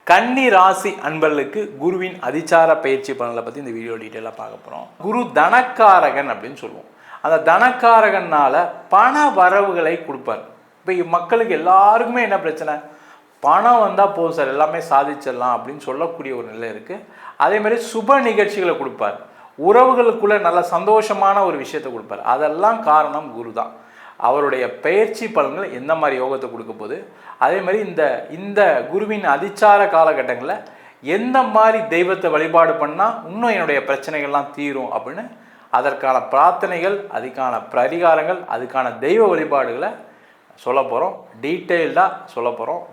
கன்னி ராசி அன்பர்களுக்கு குருவின் அதிசார பயிற்சி பலனை பற்றி இந்த வீடியோ டீட்டெயிலாக பார்க்க போகிறோம். குரு தனக்காரகன் அப்படின்னு சொல்லுவோம். அந்த தனக்காரகனால பண வரவுகளை கொடுப்பார். இப்போ மக்களுக்கு எல்லாருக்குமே என்ன பிரச்சனை, பணம் வந்தால் போதும் சார் எல்லாமே சாதிச்சிடலாம் அப்படின்னு சொல்லக்கூடிய ஒரு நிலை இருக்குது. அதேமாதிரி சுப நிகழ்ச்சிகளை கொடுப்பார், உறவுகளுக்குள்ளே நல்ல சந்தோஷமான ஒரு விஷயத்தை கொடுப்பார். அதெல்லாம் காரணம் குரு தான். அவருடைய பயிற்சி பலன்கள் எந்த மாதிரி யோகத்தை கொடுக்க போகுது, அதே மாதிரி இந்த குருவின் அதிச்சார காலகட்டங்களில் எந்த மாதிரி தெய்வத்தை வழிபாடு பண்ணால் இன்னும் என்னுடைய பிரச்சனைகள்லாம் தீரும் அப்படின்னு அதற்கான பிரார்த்தனைகள், அதுக்கான பரிகாரங்கள், அதுக்கான தெய்வ வழிபாடுகளை சொல்ல போகிறோம். டீட்டெயில்டாக சொல்ல போகிறோம்.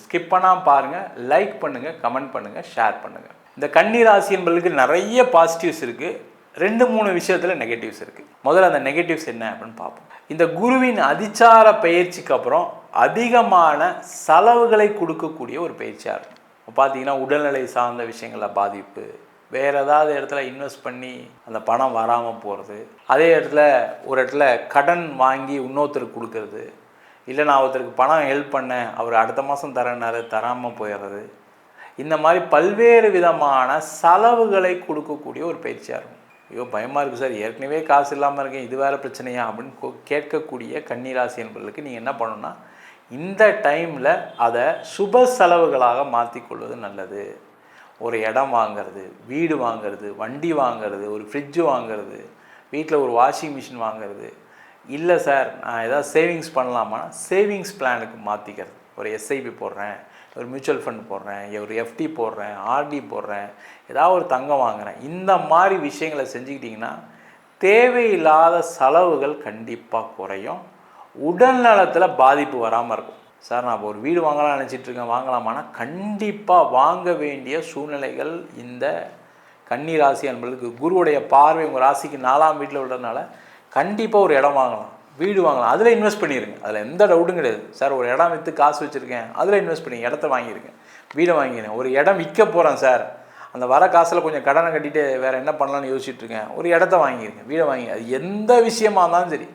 ஸ்கிப் பண்ணாமல் பாருங்கள், லைக் பண்ணுங்கள், கமெண்ட் பண்ணுங்கள், ஷேர் பண்ணுங்கள். இந்த கன்னி ராசி என்பதுக்கு நிறைய பாசிட்டிவ்ஸ் இருக்குது, 2-3 விஷயத்தில் நெகட்டிவ்ஸ் இருக்குது. முதல்ல அந்த நெகட்டிவ்ஸ் என்ன அப்படின்னு பார்ப்போம். இந்த குருவின் அதிச்சார பயிற்சிக்கு அப்புறம் அதிகமான செலவுகளை கொடுக்கக்கூடிய ஒரு பயிற்சியாக இருக்கும். இப்போ பார்த்தீங்கன்னா உடல்நிலை சார்ந்த விஷயங்களில் பாதிப்பு, வேறு ஏதாவது இடத்துல இன்வெஸ்ட் பண்ணி அந்த பணம் வராமல் போகிறது, அதே ஒரு இடத்துல கடன் வாங்கி இன்னொருத்தருக்கு கொடுக்கறது, இல்லை நான் ஒருத்தருக்கு பணம் ஹெல்ப் பண்ணேன் அவர் அடுத்த மாதம் தரேன்னாரு தராமல் போயிடுறது, இந்த மாதிரி பல்வேறு விதமான செலவுகளை கொடுக்கக்கூடிய ஒரு பயிற்சியாக இருக்கும். ஐயோ பயமாக இருக்குது சார், ஏற்கனவே காசு இல்லாமல் இருக்கேன், இது வேறு பிரச்சனையா அப்படின்னு கேட்கக்கூடிய கன்னிராசி என்பவர்களுக்கு நீங்கள் என்ன பண்ணணும்னா, இந்த டைமில் அதை சுப செலவுகளாக மாற்றிக்கொள்வது நல்லது. ஒரு இடம் வாங்கிறது, வீடு வாங்கிறது, வண்டி வாங்கிறது, ஒரு ஃப்ரிட்ஜு வாங்கிறது, வீட்டில் ஒரு வாஷிங் மிஷின் வாங்கிறது, இல்லை சார் நான் ஏதாவது சேவிங்ஸ் பண்ணலாமா, சேவிங்ஸ் பிளானுக்கு மாற்றிக்கிறது. ஒரு எஸ்ஐபி போடுறேன், ஒரு மியூச்சுவல் ஃபண்ட் போடுறேன், ஒரு எஃப்டி போடுறேன், ஆர்டி போடுறேன், ஏதாவது ஒரு தங்கம் வாங்குகிறேன், இந்த மாதிரி விஷயங்களை செஞ்சுக்கிட்டிங்கன்னா தேவையில்லாத செலவுகள் கண்டிப்பாக குறையும். உடல் நலத்தில் பாதிப்பு வராமல் இருக்கும். சார் நான் இப்போ ஒரு வீடு வாங்கலாம்னு நினச்சிட்ருக்கேன், வாங்கலாமான்னா கண்டிப்பாக வாங்க வேண்டிய சூழ்நிலைகள் இந்த கன்னி ராசி என்பதுக்கு குருவுடைய பார்வை உங்கள் ராசிக்கு 4ஆம் வீட்டில் விடுறதுனால கண்டிப்பாக ஒரு இடம் வாங்கலாம், வீடு வாங்கலாம், அதில் இன்வெஸ்ட் பண்ணிடுங்க. அதில் எந்த டவுட்டும் கிடையாது. சார் ஒரு இடம் விற்று காசு வச்சுருக்கேன், அதில் இன்வெஸ்ட் பண்ணி இடத்த வாங்கியிருக்கேன், வீடை வாங்கிடுங்க. ஒரு இடம் விற்க போகிறேன் சார், அந்த வர காசில் கொஞ்சம் கடனை கட்டிட்டு வேறு என்ன பண்ணலான்னு யோசிச்சுட்ருக்கேன், ஒரு இடத்த வாங்கிடுங்க, வீடை வாங்கி. அது எந்த விஷயமா இருந்தாலும் சரி,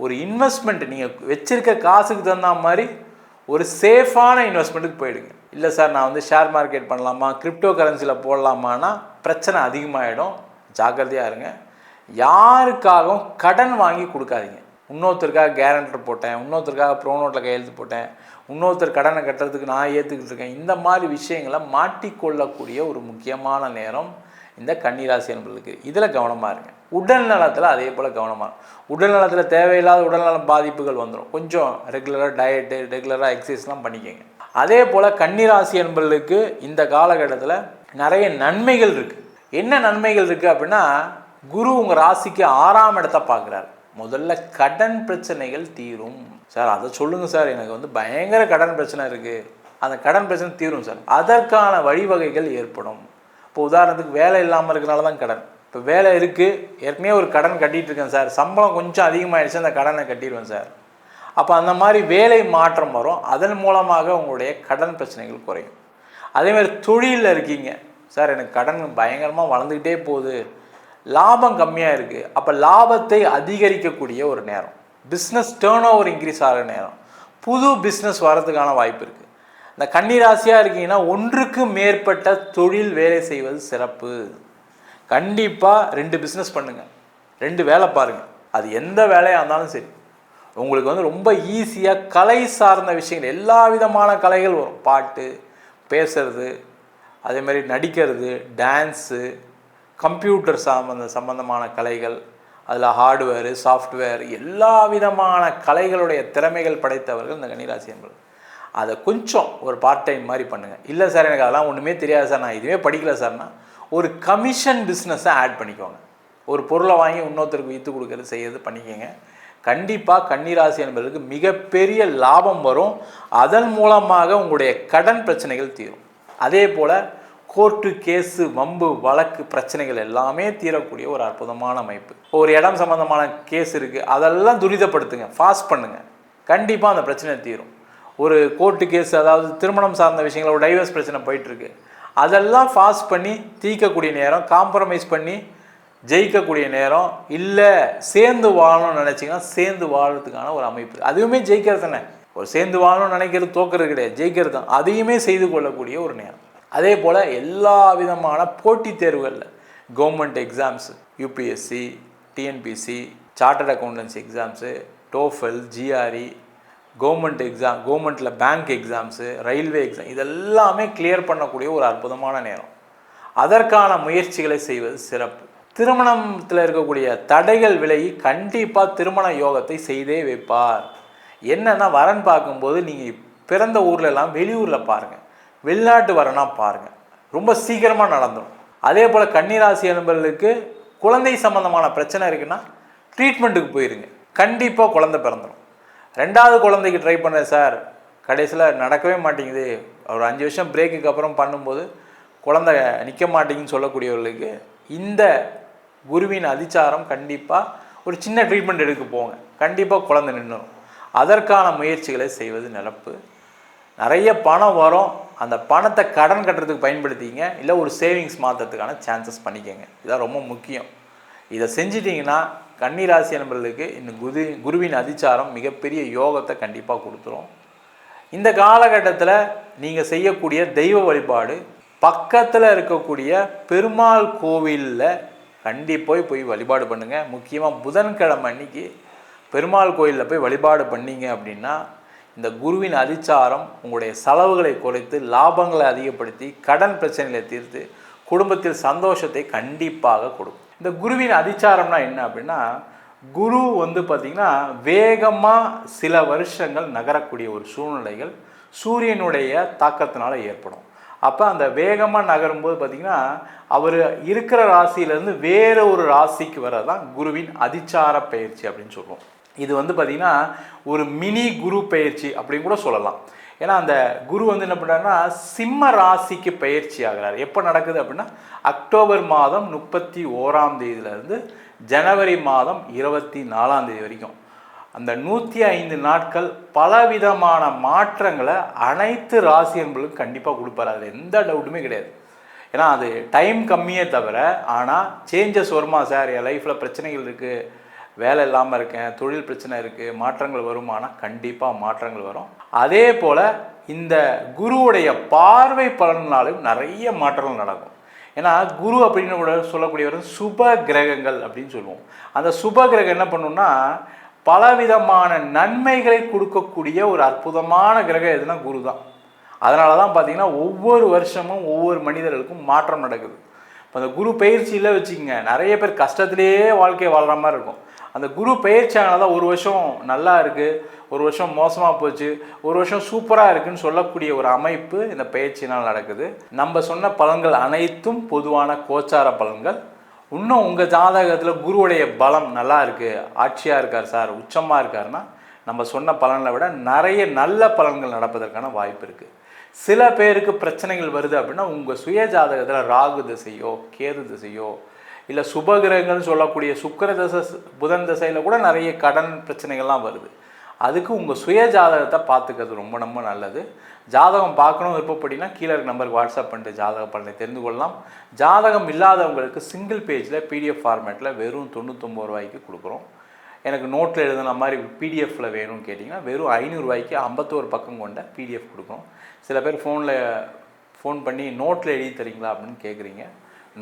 ஒரு இன்வெஸ்ட்மெண்ட் நீங்கள் வச்சுருக்க காசுக்கு தகுந்த மாதிரி ஒரு சேஃபான இன்வெஸ்ட்மெண்ட்டுக்கு போயிடுங்க. இல்லை சார் நான் ஷேர் மார்க்கெட் பண்ணலாமா, கிரிப்டோ கரன்சியில் போடலாமான்னா பிரச்சனை அதிகமாகிடும். ஜாக்கிரதையாக இருங்க. யாருக்காகவும் கடன் வாங்கி கொடுக்காதீங்க. இன்னொருத்தருக்காக கேரண்டர் போட்டேன், இன்னொருத்தருக்காக ப்ரோனோட்டில் கையெழுத்து போட்டேன், இன்னொருத்தர் கடனை கட்டுறதுக்கு நான் ஏற்றுக்கிட்டு இருக்கேன், இந்த மாதிரி விஷயங்களை மாட்டிக்கொள்ளக்கூடிய ஒரு முக்கியமான நேரம் இந்த கன்னிராசி என்பதுக்கு. இதில் கவனமாக இருங்க. உடல் நலத்தில் அதே போல் கவனமாக. உடல் நலத்தில் தேவையில்லாத உடல்நலம் பாதிப்புகள் வந்துடும். கொஞ்சம் ரெகுலராக டயட்டு, ரெகுலராக எக்ஸசைஸ்லாம் பண்ணிக்கோங்க. அதே போல் கன்னிராசி என்பதுக்கு இந்த காலகட்டத்தில் நிறைய நன்மைகள் இருக்குது. என்ன நன்மைகள் இருக்குது அப்படின்னா, குரு உங்கள் ராசிக்கு 6ஆம் இடத்தை பார்க்குறாரு. முதல்ல கடன் பிரச்சனைகள் தீரும். சார் அதை சொல்லுங்கள் சார், எனக்கு பயங்கர கடன் பிரச்சனை இருக்குது, அந்த கடன் பிரச்சனை தீரும் சார். அதற்கான வழிவகைகள் ஏற்படும். இப்போ உதாரணத்துக்கு வேலை இல்லாமல் இருக்கிறனால தான் கடன். இப்போ வேலை இருக்குது, ஏற்கனவே ஒரு கடன் கட்டிகிட்டு இருக்கேன் சார், சம்பளம் கொஞ்சம் அதிகமாகிடுச்சு, அந்த கடனை கட்டிடுவேன் சார். அப்போ அந்த மாதிரி வேலை மாற்றம் வரும். அதன் மூலமாக உங்களுடைய கடன் பிரச்சனைகள் குறையும். அதேமாதிரி தொழிலில் இருக்கீங்க சார், எனக்கு கடன் பயங்கரமாக வளர்ந்துக்கிட்டே போகுது, லாபம் கம்மியாக இருக்குது, அப்போ லாபத்தை அதிகரிக்கக்கூடிய ஒரு நேரம், பிஸ்னஸ் டேர்ன் ஓவர் இன்க்ரீஸ் ஆகிற நேரம், புது பிஸ்னஸ் வரதுக்கான வாய்ப்பு இருக்குது. இந்த கன்னிராசியாக இருக்கீங்கன்னா ஒன்றுக்கு மேற்பட்ட தொழில் வேலை செய்வது சிறப்பு. கண்டிப்பாக 2 பிஸ்னஸ் பண்ணுங்கள், 2 வேலை பாருங்கள். அது எந்த வேலையாக இருந்தாலும் சரி, உங்களுக்கு ரொம்ப ஈஸியாக கலை சார்ந்த விஷயங்கள், எல்லா விதமான கலைகள் வரும். பாட்டு, பேசுறது, அதேமாதிரி நடிக்கிறது, டான்ஸு, கம்ப்யூட்டர் சம்பந்தமான கலைகள், அதில் ஹார்ட்வேரு, சாஃப்ட்வேர், எல்லா விதமான கலைகளுடைய திறமைகள் படைத்தவர்கள் இந்த கன்னிராசி என்பது. அதை கொஞ்சம் ஒரு பார்ட் டைம் மாதிரி பண்ணுங்கள். இல்லை சார் எனக்கு அதெல்லாம் ஒன்றுமே தெரியாது சார், நான் இதுவே படிக்கல சார்னா ஒரு கமிஷன் பிஸ்னஸை ஆட் பண்ணிக்கோங்க. ஒரு பொருளை வாங்கி இன்னொருத்தருக்கு விற்று கொடுக்கறது செய்யறது பண்ணிக்கோங்க. கண்டிப்பாக கன்னிராசி என்பதற்கு மிகப்பெரிய லாபம் வரும். அதன் மூலமாக உங்களுடைய கடன் பிரச்சனைகள் தீரும். அதே போல் கோர்ட்டு, கேஸு, வம்பு, வழக்கு பிரச்சனைகள் எல்லாமே தீரக்கூடிய ஒரு அற்புதமான அமைப்பு. ஒரு இடம் சம்மந்தமான கேஸ் இருக்குது, அதெல்லாம் துரிதப்படுத்துங்க, ஃபாஸ்ட் பண்ணுங்கள், கண்டிப்பாக அந்த பிரச்சனை தீரும். ஒரு கோர்ட்டு கேஸ், அதாவது திருமணம் சார்ந்த விஷயங்கள், ஒரு டைவர்ஸ் பிரச்சனை போயிட்டுருக்கு, அதெல்லாம் ஃபாஸ்ட் பண்ணி தீர்க்கக்கூடிய நேரம், காம்ப்ரமைஸ் பண்ணி ஜெயிக்கக்கூடிய நேரம். இல்லை சேர்ந்து வாழணும்னு நினச்சிங்கன்னா சேர்ந்து வாழறதுக்கான ஒரு அமைப்பு, அதுவுமே ஜெயிக்கிறது தானே. ஒரு சேர்ந்து வாழணும்னு நினைக்கிறது தோக்கிறது கிடையாது, ஜெயிக்கிறது தான். அதையுமே செய்து கொள்ளக்கூடிய ஒரு நேரம். அதே போல் எல்லா விதமான போட்டித் தேர்வுகளில் government exams, UPSC, TNPSC, chartered accountancy exams, TOEFL, GRE, government exam, கவர்மெண்ட்டில் பேங்க் எக்ஸாம்ஸு, ரயில்வே எக்ஸாம், இதெல்லாமே கிளியர் பண்ணக்கூடிய ஒரு அற்புதமான நேரம். அதற்கான முயற்சிகளை செய்வது சிறப்பு. திருமணத்தில் இருக்கக்கூடிய தடைகள் விலகி கண்டிப்பாக திருமண யோகத்தை செய்தே வைப்பார். என்னென்னா வரன் பார்க்கும்போது நீங்கள் பிறந்த ஊர்லெல்லாம் வெளியூரில் பாருங்கள், வெளிநாட்டு வரனா பாருங்கள், ரொம்ப சீக்கிரமாக நடந்துடும். அதே போல் கன்னிராசி அன்பர்களுக்கு குழந்தை சம்பந்தமான பிரச்சனை இருக்குன்னா ட்ரீட்மெண்ட்டுக்கு போயிருங்க, கண்டிப்பாக குழந்தை பிறந்துடும். 2வது குழந்தைக்கு ட்ரை பண்ணேன் சார், கடைசியில் நடக்கவே மாட்டேங்குது, ஒரு 5 வருஷம் பிரேக்குக்கு அப்புறம் பண்ணும்போது குழந்தை நிற்க மாட்டேங்குன்னு சொல்லக்கூடியவர்களுக்கு இந்த குருவின் அதிச்சாரம் கண்டிப்பாக ஒரு சின்ன ட்ரீட்மெண்ட் எடுக்க போங்க, கண்டிப்பாக குழந்தை நின்றுடும். அதற்கான முயற்சிகளை செய்வது நிலப்பு. நிறைய பணம் வரும், அந்த பணத்தை கடன் கட்டுறதுக்கு பயன்படுத்திங்க, இல்லை ஒரு சேவிங்ஸ் மாற்றுறதுக்கான சான்சஸ் பண்ணிக்கோங்க. இதான் ரொம்ப முக்கியம். இதை செஞ்சிட்டிங்கன்னா கன்னிராசி நண்பர்களுக்கு இந்த குருவின் அதிச்சாரம் மிகப்பெரிய யோகத்தை கண்டிப்பாக கொடுத்துரும். இந்த காலகட்டத்தில் நீங்கள் செய்யக்கூடிய தெய்வ வழிபாடு, பக்கத்தில் இருக்கக்கூடிய பெருமாள் கோவிலில் கண்டிப்பாக போய் வழிபாடு பண்ணுங்கள். முக்கியமாக புதன்கிழமை அன்னைக்கு பெருமாள் கோயிலில் போய் வழிபாடு பண்ணிங்க அப்படின்னா இந்த குருவின் அதிச்சாரம் உங்களுடைய செலவுகளை குறைத்து லாபங்களை அதிகப்படுத்தி கடன் பிரச்சனைகளை தீர்த்து குடும்பத்தில் சந்தோஷத்தை கண்டிப்பாக கொடுக்கும். இந்த குருவின் அதிச்சாரம்னா என்ன அப்படின்னா, குரு பார்த்திங்கன்னா வேகமாக சில வருஷங்கள் நகரக்கூடிய ஒரு சூழ்நிலைகள் சூரியனுடைய தாக்கத்தினால ஏற்படும். அப்போ அந்த வேகமாக நகரும்போது பார்த்திங்கன்னா அவர் இருக்கிற ராசியிலேருந்து வேறு ஒரு ராசிக்கு வரதான் குருவின் அதிச்சார பயிற்சி அப்படின்னு சொல்லுவோம். இது பார்த்திங்கன்னா ஒரு மினி குரு பயிற்சி அப்படின்னு கூட சொல்லலாம். ஏன்னா அந்த குரு என்ன பண்ணுறாருன்னா சிம்ம ராசிக்கு பயிற்சி ஆகிறார். எப்போ நடக்குது அப்படின்னா அக்டோபர் மாதம் 31ஆம் தேதியிலேருந்து ஜனவரி மாதம் 24ஆம் தேதி வரைக்கும் அந்த 105 நாட்கள் பலவிதமான மாற்றங்களை அனைத்து ராசி என்பர்களுக்கும் கண்டிப்பாக கொடுப்பார். அதில் எந்த டவுட்டுமே கிடையாது. ஏன்னா அது டைம் கம்மியே தவிர, ஆனால் சேஞ்சஸ் வருமா சார், என் லைஃப்பில் பிரச்சனைகள் இருக்குது, வேலை இல்லாமல் இருக்கேன், தொழில் பிரச்சனை இருக்குது, மாற்றங்கள் வருமானா கண்டிப்பாக மாற்றங்கள் வரும். அதே போல் இந்த குருவுடைய பார்வை பலனாலும் நிறைய மாற்றங்கள் நடக்கும். ஏன்னா குரு அப்படின்னு கூட சொல்லக்கூடியவர் சுப கிரகங்கள் அப்படின்னு சொல்லுவோம். அந்த சுப கிரகம் என்ன பண்ணுன்னா பலவிதமான நன்மைகளை கொடுக்கக்கூடிய ஒரு அற்புதமான கிரகம் எதுனா குரு தான். அதனால தான் பார்த்தீங்கன்னா ஒவ்வொரு வருஷமும் ஒவ்வொரு மனிதர்களுக்கும் மாற்றம் நடக்குது. இப்போ அந்த குரு பயிற்சியில் வச்சுக்கோங்க, நிறைய பேர் கஷ்டத்திலேயே வாழ்க்கையை வாழ்கிற மாதிரி இருக்கும். அந்த குரு பயிற்சி ஆனால் தான் ஒரு வருஷம் நல்லா இருக்குது, ஒரு வருஷம் மோசமாக போச்சு, ஒரு வருஷம் சூப்பராக இருக்குதுன்னு சொல்லக்கூடிய ஒரு அமைப்பு இந்த பயிற்சினால் நடக்குது. நம்ம சொன்ன பலன்கள் அனைத்தும் பொதுவான கோச்சார பலன்கள். இன்னும் உங்கள் ஜாதகத்தில் குருவுடைய பலம் நல்லா இருக்குது, ஆட்சியாக இருக்கார் சார், உச்சமாக இருக்காருன்னா நம்ம சொன்ன பலனை விட நிறைய நல்ல பலன்கள் நடப்பதற்கான வாய்ப்பு இருக்குது. சில பேருக்கு பிரச்சனைகள் வருது அப்படின்னா உங்கள் சுய ஜாதகத்தில் ராகு திசையோ கேது திசையோ இல்லை சுபகிரகங்கள்னு சொல்லக்கூடிய சுக்கிர தசை புதன் திசையில் கூட நிறைய கடன் பிரச்சனைகள்லாம் வருது. அதுக்கு உங்கள் சுய ஜாதகத்தை பார்த்துக்கிறது ரொம்ப ரொம்ப நல்லது. ஜாதகம் பார்க்கணும் விருப்பப்படினா கீழே இருக்க நம்பருக்கு வாட்ஸ்அப் பண்ணிட்டு ஜாதக பலனை தெரிந்து கொள்ளலாம். ஜாதகம் இல்லாதவங்களுக்கு சிங்கிள் பேஜில் பிடிஎஃப் ஃபார்மேட்டில் வெறும் 99 ரூபாய்க்கு கொடுக்குறோம். எனக்கு நோட்டில் எழுதுன மாதிரி பிடிஎஃப்பில் வேணும்னு கேட்டிங்கன்னா வெறும் 500 ரூபாய்க்கு 51 பக்கம் கொண்ட பிடிஎஃப் கொடுக்குறோம். சில பேர் ஃபோன் பண்ணி நோட்டில் எழுதி தரீங்களா அப்படின்னு கேட்குறீங்க.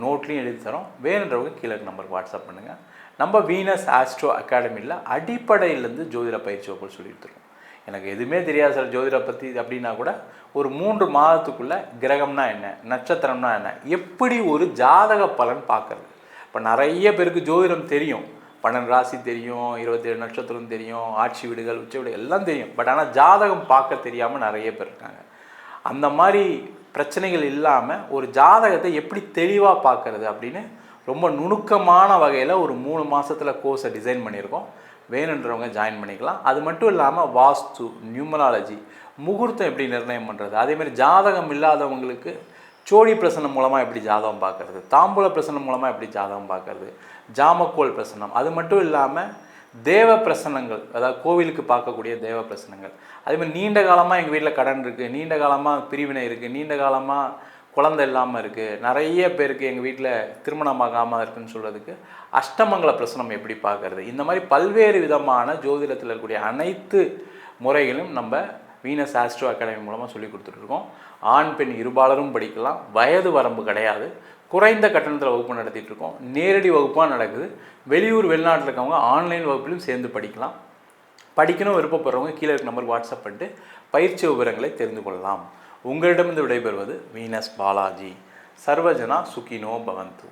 நோட்லேயும் எழுதி தரோம். வேணுன்றவங்க கீழே இருக்க நம்பருக்கு வாட்ஸ்அப் பண்ணுங்கள். நம்ம வீனஸ் ஆஸ்ட்ரோ அகாடமியில் அடிப்படையிலேருந்து ஜோதிட பயிற்சி வகுப்பு சொல்லியிருக்கிறோம். எனக்கு எதுவுமே தெரியாது சார் ஜோதிட பற்றி அப்படின்னா கூட ஒரு 3 மாதத்துக்குள்ளே கிரகம்னா என்ன, நட்சத்திரம்னா என்ன, எப்படி ஒரு ஜாதக பலன் பார்க்குறது. இப்போ நிறைய பேருக்கு ஜோதிடம் தெரியும், 12 ராசி தெரியும், 27 நட்சத்திரம் தெரியும், ஆட்சி வீடுகள் உச்ச வீடு எல்லாம் தெரியும். பட் ஆனால் ஜாதகம் பார்க்க தெரியாமல் நிறைய பேர் இருக்காங்க. அந்த மாதிரி பிரச்சனைகள் இல்லாமல் ஒரு ஜாதகத்தை எப்படி தெளிவாக பார்க்குறது அப்படின்னு ரொம்ப நுணுக்கமான வகையில் ஒரு 3 மாதத்தில் கோர்ஸை டிசைன் பண்ணியிருக்கோம். வேணுன்றவங்க ஜாயின் பண்ணிக்கலாம். அது மட்டும் இல்லாமல் வாஸ்து, நியூமராலஜி, முகூர்த்தம் எப்படி நிர்ணயம் பண்ணுறது, அதேமாதிரி ஜாதகம் இல்லாதவங்களுக்கு சோழி பிரசனம் மூலமாக எப்படி ஜாதகம் பார்க்குறது, தாம்பூல பிரசனம் மூலமாக எப்படி ஜாதகம் பார்க்குறது, ஜாமக்கோல் பிரசனம், அது மட்டும் இல்லாமல் தேவ பிரசனங்கள், அதாவது கோவிலுக்கு பார்க்கக்கூடிய தேவ பிரசனங்கள், அதேமாதிரி நீண்ட காலமாக எங்கள் வீட்டில் கடன் இருக்குது, நீண்ட காலமாக பிரிவினை இருக்குது, நீண்ட காலமாக குழந்தை இல்லாமல் இருக்குது, நிறைய பேருக்கு எங்கள் வீட்டில் திருமணமாகாமல் இருக்குதுன்னு சொல்கிறதுக்கு அஷ்டமங்கல பிரசனம் எப்படி பார்க்குறது, இந்த மாதிரி பல்வேறு விதமான ஜோதிடத்தில் இருக்கக்கூடிய அனைத்து முறைகளும் நம்ம வீனஸ் ஆஸ்ட்ரோ அகாடமி மூலமாக சொல்லி கொடுத்துட்ருக்கோம். ஆண் பெண் இருபாலரும் படிக்கலாம், வயது வரம்பு கிடையாது. குறைந்த கட்டணத்தில் வகுப்பு நடத்திட்டு இருக்கோம். நேரடி வகுப்பாக நடக்குது. வெளியூர் வெளிநாட்டில் இருக்கவங்க ஆன்லைன் வகுப்பிலும் சேர்ந்து படிக்கலாம். படிக்கணும் விருப்பப்படுறவங்க கீழே இருக்க நம்பருக்கு வாட்ஸ்அப் பண்ணிட்டு பயிற்சி விவரங்களை தெரிந்து கொள்ளலாம். உங்களிடமிருந்து விடைபெறுவது வீனஸ் பாலாஜி. சர்வஜனா சுகினோ பவந்து.